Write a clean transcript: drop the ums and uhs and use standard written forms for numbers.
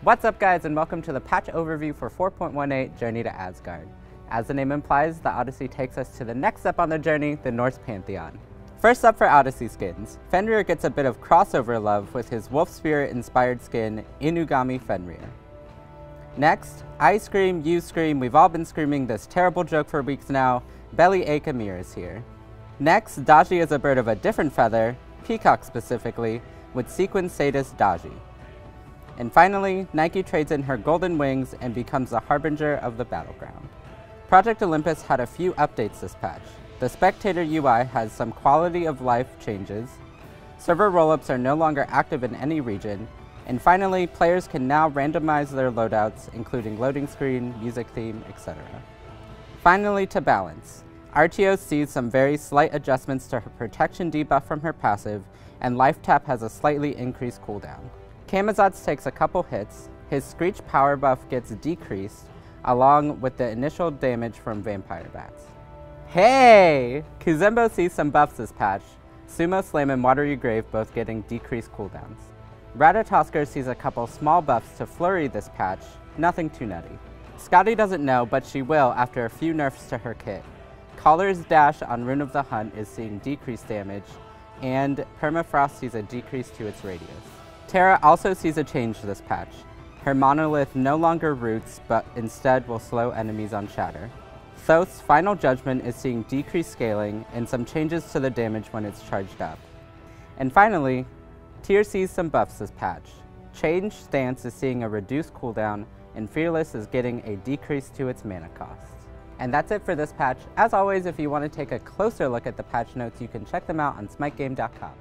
What's up guys, and welcome to the patch overview for 4.18 Journey to Asgard. As the name implies, the Odyssey takes us to the next step on the journey, the Norse Pantheon. First up for Odyssey skins, Fenrir gets a bit of crossover love with his wolf spirit inspired skin, Inugami Fenrir. Next, I scream, you scream, we've all been screaming this terrible joke for weeks now, Belly Ache Amir is here. Next, Daji is a bird of a different feather, peacock specifically, with sequin sadist Daji. And finally, Nike trades in her golden wings and becomes the harbinger of the battleground. Project Olympus had a few updates this patch. The spectator UI has some quality of life changes, server rollups are no longer active in any region, and finally, players can now randomize their loadouts, including loading screen, music theme, etc. Finally, to balance. RTO sees some very slight adjustments to her protection debuff from her passive, and life tap has a slightly increased cooldown. Camazotz takes a couple hits, his Screech power buff gets decreased, along with the initial damage from Vampire Bats. Hey! Kuzembo sees some buffs this patch, Sumo Slam and Watery Grave both getting decreased cooldowns. Ratatosker sees a couple small buffs to Flurry this patch, nothing too nutty. Scotty doesn't know, but she will after a few nerfs to her kit. Collar's dash on Rune of the Hunt is seeing decreased damage, and Permafrost sees a decrease to its radius. Terra also sees a change this patch. Her monolith no longer roots, but instead will slow enemies on shatter. Thoth's Final Judgment is seeing decreased scaling and some changes to the damage when it's charged up. And finally, Tyr sees some buffs this patch. Change Stance is seeing a reduced cooldown, and Fearless is getting a decrease to its mana cost. And that's it for this patch. As always, if you want to take a closer look at the patch notes, you can check them out on smitegame.com.